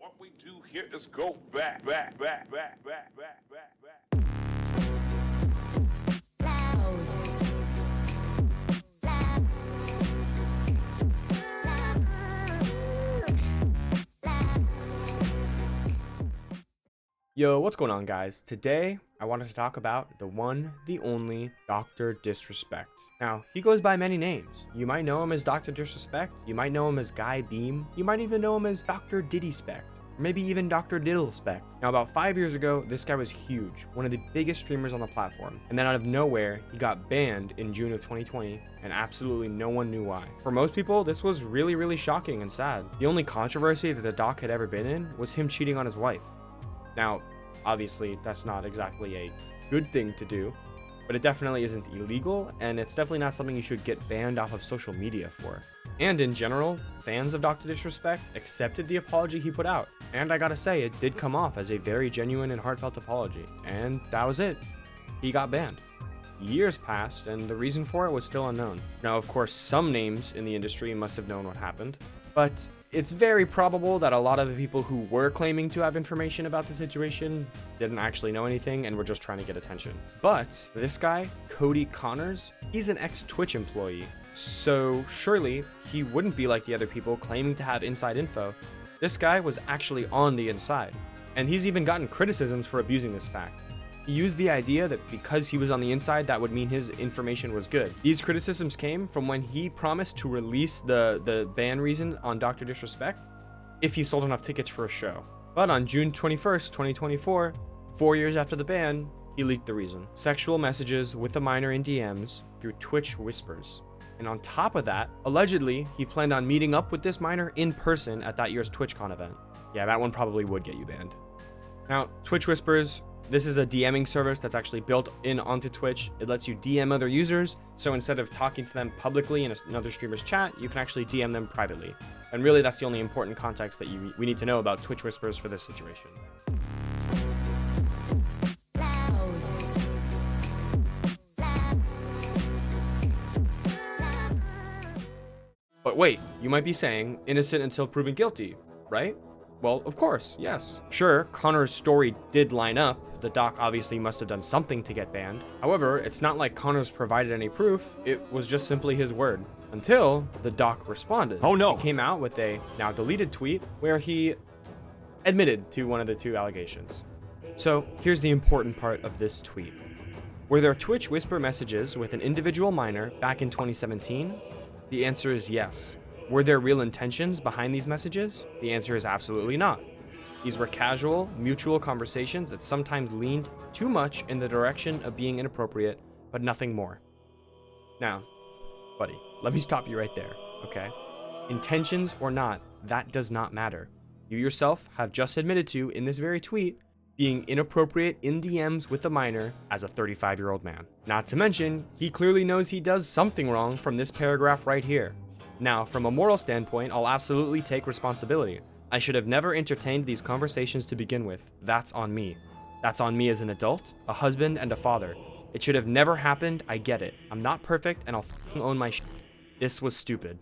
What we do here is go back. Yo, what's going on, guys? Today, I wanted to talk about the one, the only Dr. Disrespect. Now, he goes by many names. You might know him as Dr. Disrespect, you might know him as Guy Beam, you might even know him as Dr. Diddyspect, or maybe even Dr. Diddlespect. Now, about 5 years ago, this guy was huge, one of the biggest streamers on the platform, and then out of nowhere, he got banned in June of 2020, and absolutely no one knew why. For most people, this was really shocking and sad. The only controversy that the doc had ever been in was him cheating on his wife. Now, obviously, that's not exactly a good thing to do, but it definitely isn't illegal, and it's definitely not something you should get banned off of social media for. And in general, fans of Dr. Disrespect accepted the apology he put out, and I gotta say, it did come off as a very genuine and heartfelt apology, and that was it. He got banned. Years passed, and the reason for it was still unknown. Now, of course, some names in the industry must have known what happened, but it's very probable that a lot of the people who were claiming to have information about the situation didn't actually know anything and were just trying to get attention. But this guy, Cody Connors, he's an ex-Twitch employee, so surely he wouldn't be like the other people claiming to have inside info. This guy was actually on the inside, and he's even gotten criticisms for abusing this fact. He used the idea that because he was on the inside, that would mean his information was good. These criticisms came from when he promised to release the ban reason on Dr. Disrespect if he sold enough tickets for a show. But on June 21st, 2024, 4 years after the ban, he leaked the reason. Sexual messages with a minor in DMs through Twitch whispers. And on top of that, allegedly, he planned on meeting up with this minor in person at that year's TwitchCon event. Yeah, that one probably would get you banned. Now, Twitch Whispers, this is a DMing service that's actually built in onto Twitch. It lets you DM other users, so instead of talking to them publicly in another streamer's chat, you can actually DM them privately. And really, that's the only important context that we need to know about Twitch Whispers for this situation. But wait, you might be saying, innocent until proven guilty, right? Well, of course, yes. Sure, Connor's story did line up. The doc obviously must have done something to get banned. However, it's not like Connor's provided any proof. It was just simply his word. Until the doc responded. Oh no! He came out with a now deleted tweet where he admitted to one of the two allegations. So here's the important part of this tweet. Were there Twitch whisper messages with an individual minor back in 2017? The answer is yes. Were there real intentions behind these messages? The answer is absolutely not. These were casual, mutual conversations that sometimes leaned too much in the direction of being inappropriate, but nothing more. Now, buddy, let me stop you right there, okay? Intentions or not, that does not matter. You yourself have just admitted to, in this very tweet, being inappropriate in DMs with a minor as a 35-year-old man. Not to mention, he clearly knows he does something wrong from this paragraph right here. Now, from a moral standpoint, I'll absolutely take responsibility. I should have never entertained these conversations to begin with. That's on me. That's on me as an adult, a husband, and a father. It should have never happened, I get it. I'm not perfect, and I'll f***ing own my shit. This was stupid.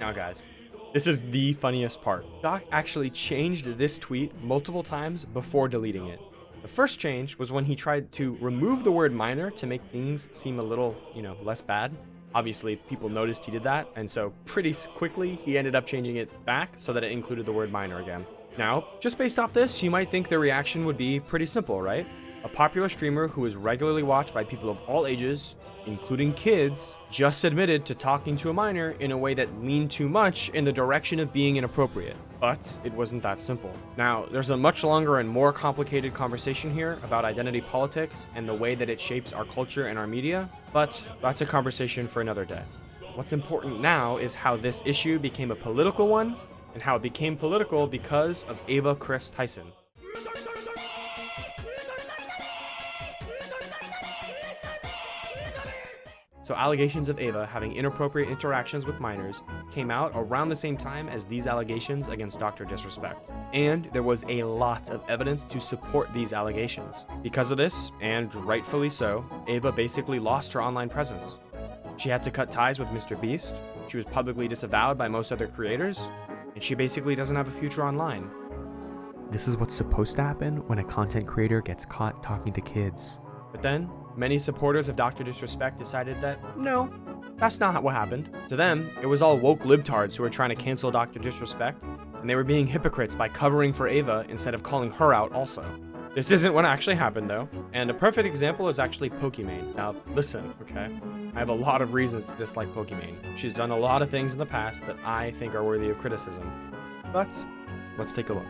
Now guys, this is the funniest part. Doc actually changed this tweet multiple times before deleting it. The first change was when he tried to remove the word minor to make things seem a little, less bad. Obviously, people noticed he did that, and so pretty quickly, he ended up changing it back so that it included the word minor again. Now, just based off this, you might think the reaction would be pretty simple, right? A popular streamer who is regularly watched by people of all ages, including kids, just admitted to talking to a minor in a way that leaned too much in the direction of being inappropriate. But it wasn't that simple. Now, there's a much longer and more complicated conversation here about identity politics and the way that it shapes our culture and our media, but that's a conversation for another day. What's important now is how this issue became a political one, and how it became political because of Ava Chris Tyson. So allegations of Ava having inappropriate interactions with minors came out around the same time as these allegations against Dr. Disrespect. And there was a lot of evidence to support these allegations. Because of this, and rightfully so, Ava basically lost her online presence. She had to cut ties with Mr. Beast, she was publicly disavowed by most other creators, and she basically doesn't have a future online. this is what's supposed to happen when a content creator gets caught talking to kids. But then, many supporters of Dr. Disrespect decided that, no, that's not what happened. To them, it was all woke libtards who were trying to cancel Dr. Disrespect, and they were being hypocrites by covering for Ava instead of calling her out also. This isn't what actually happened though, and a perfect example is actually Pokimane. Now, listen, okay? I have a lot of reasons to dislike Pokimane. She's done a lot of things in the past that I think are worthy of criticism. But, let's take a look.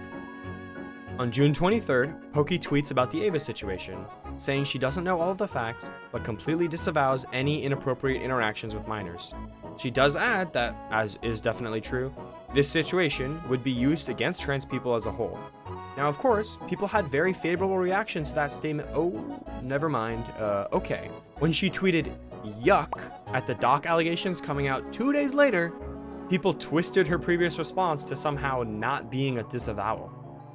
On June 23rd, Poki tweets about the Ava situation, saying she doesn't know all of the facts, but completely disavows any inappropriate interactions with minors. She does add that, as is definitely true, this situation would be used against trans people as a whole. Now, of course, people had very favorable reactions to that statement. Oh, never mind. Okay. When she tweeted, yuck, at the Doc allegations coming out 2 days later, people twisted her previous response to somehow not being a disavowal.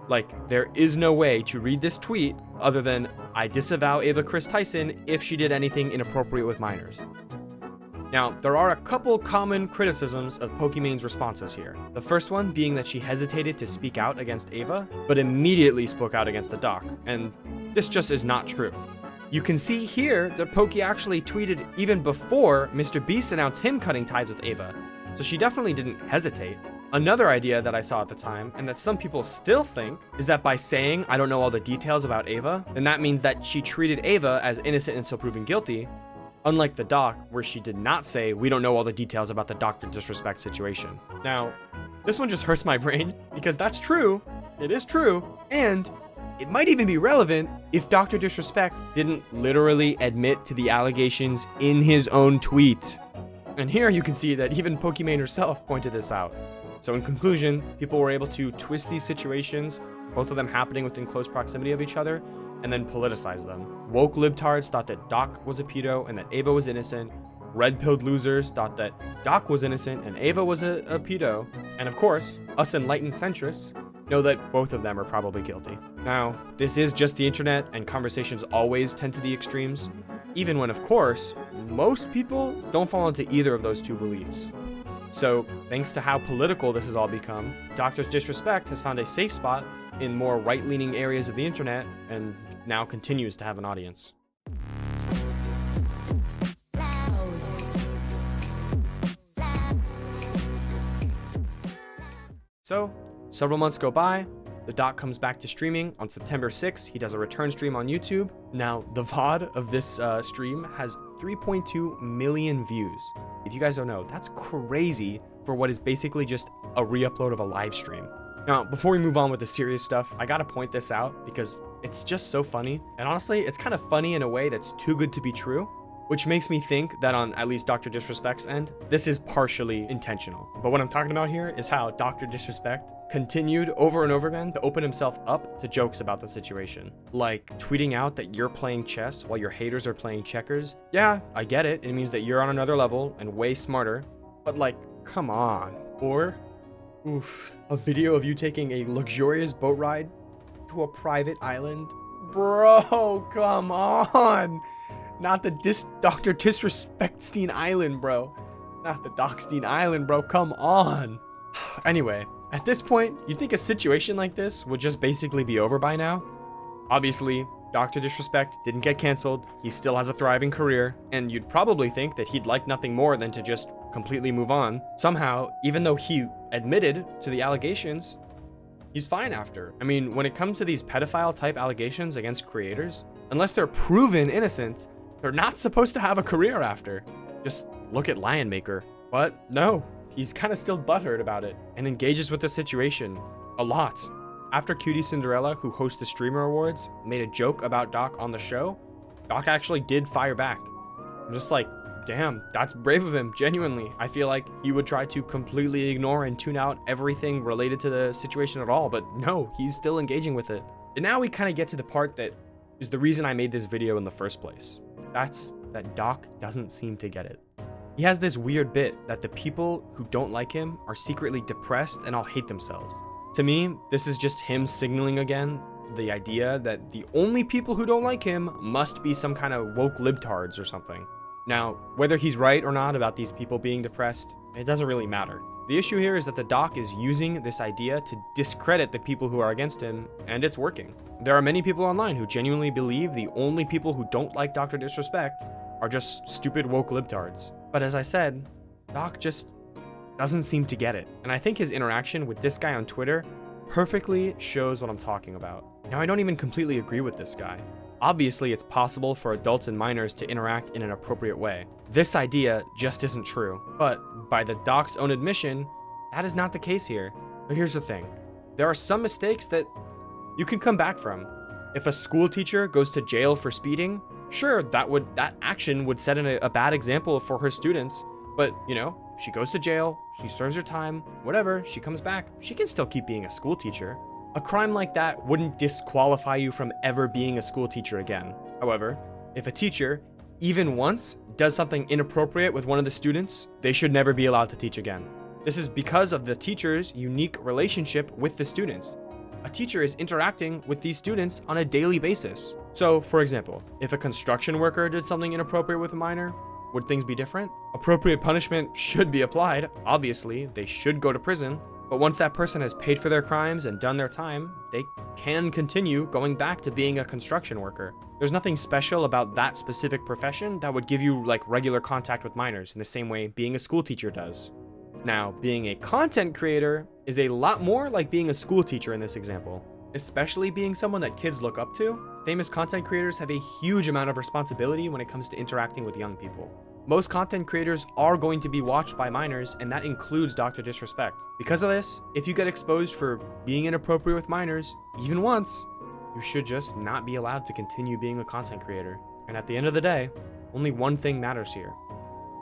Like, there is no way to read this tweet other than, I disavow Ava Chris Tyson if she did anything inappropriate with minors. Now, there are a couple common criticisms of Pokimane's responses here. The first one being that she hesitated to speak out against Ava, but immediately spoke out against the Doc, and this just is not true. You can see here that Poki actually tweeted even before Mr. Beast announced him cutting ties with Ava, so she definitely didn't hesitate. Another idea that I saw at the time, and that some people still think, is that by saying I don't know all the details about Ava, then that means that she treated Ava as innocent until proven guilty, unlike the Doc, where she did not say we don't know all the details about the Dr. Disrespect situation. Now, this one just hurts my brain, because that's true, it is true, and it might even be relevant if Dr. Disrespect didn't literally admit to the allegations in his own tweet. And here you can see that even Pokimane herself pointed this out. So in conclusion, people were able to twist these situations, both of them happening within close proximity of each other, and then politicize them. Woke libtards thought that Doc was a pedo and that Ava was innocent. Red-pilled losers thought that Doc was innocent and Ava was a pedo. And of course, us enlightened centrists know that both of them are probably guilty. Now, this is just the internet and conversations always tend to the extremes, even when, of course, most people don't fall into either of those two beliefs. So, thanks to how political this has all become, Dr. Disrespect has found a safe spot in more right-leaning areas of the internet and now continues to have an audience. So, several months go by, the Doc comes back to streaming on September 6th. He does a return stream on YouTube. Now, the VOD of this stream has 3.2 million views. If you guys don't know, that's crazy for what is basically just a re-upload of a live stream. Now, before we move on with the serious stuff, I gotta point this out because it's just so funny. And honestly, it's kind of funny in a way that's too good to be true, which makes me think that on at least Dr. Disrespect's end, this is partially intentional. But what I'm talking about here is how Dr. Disrespect continued over and over again to open himself up to jokes about the situation. Like tweeting out that you're playing chess while your haters are playing checkers. Yeah, I get it. It means that you're on another level and way smarter. But like, come on. Or, oof, a video of you taking a luxurious boat ride to a private island. Bro, come on. Not the Dr. Disrespectstein Island, bro. Not the Docstein Island, bro. Come on. Anyway, at this point, you'd think a situation like this would just basically be over by now. Obviously, Dr. Disrespect didn't get canceled. He still has a thriving career. And you'd probably think that he'd like nothing more than to just completely move on. Somehow, even though he admitted to the allegations, he's fine after. I mean, when it comes to these pedophile type allegations against creators, unless they're proven innocent, they're not supposed to have a career after. Just look at Lion Maker. But no, he's kind of still butthurt about it and engages with the situation a lot. After Cutie Cinderella, who hosts the Streamer Awards, made a joke about Doc on the show, Doc actually did fire back. I'm just like, damn, that's brave of him, genuinely. I feel like he would try to completely ignore and tune out everything related to the situation at all, but no, he's still engaging with it. And now we kind of get to the part that is the reason I made this video in the first place. That's that Doc doesn't seem to get it. He has this weird bit that the people who don't like him are secretly depressed and all hate themselves. To me, this is just him signaling again the idea that the only people who don't like him must be some kind of woke libtards or something. Now, whether he's right or not about these people being depressed, it doesn't really matter. The issue here is that the doc is using this idea to discredit the people who are against him, and it's working. There are many people online who genuinely believe the only people who don't like Dr. Disrespect are just stupid woke libtards. But as I said, Doc just doesn't seem to get it. And I think his interaction with this guy on Twitter perfectly shows what I'm talking about. Now, I don't even completely agree with this guy. Obviously, it's possible for adults and minors to interact in an appropriate way. This idea just isn't true. But by the doc's own admission, that is not the case here. But here's the thing. There are some mistakes that you can come back from. If a school teacher goes to jail for speeding, sure, that action would set a bad example for her students. But, you know, if she goes to jail, she serves her time, whatever, she comes back, she can still keep being a school teacher. A crime like that wouldn't disqualify you from ever being a school teacher again. However, if a teacher, even once, does something inappropriate with one of the students, they should never be allowed to teach again. This is because of the teacher's unique relationship with the students. A teacher is interacting with these students on a daily basis. So, for example, if a construction worker did something inappropriate with a minor, would things be different? Appropriate punishment should be applied. Obviously, they should go to prison. But once that person has paid for their crimes and done their time, they can continue going back to being a construction worker. There's nothing special about that specific profession that would give you like regular contact with minors in the same way being a school teacher does. Now, being a content creator is a lot more like being a school teacher in this example, especially being someone that kids look up to. Famous content creators have a huge amount of responsibility when it comes to interacting with young people. Most content creators are going to be watched by minors, and that includes Dr. Disrespect. Because of this, if you get exposed for being inappropriate with minors, even once, you should just not be allowed to continue being a content creator. And at the end of the day, only one thing matters here.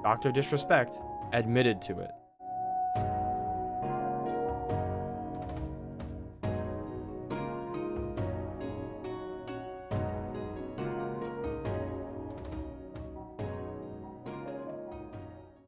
Dr. Disrespect admitted to it.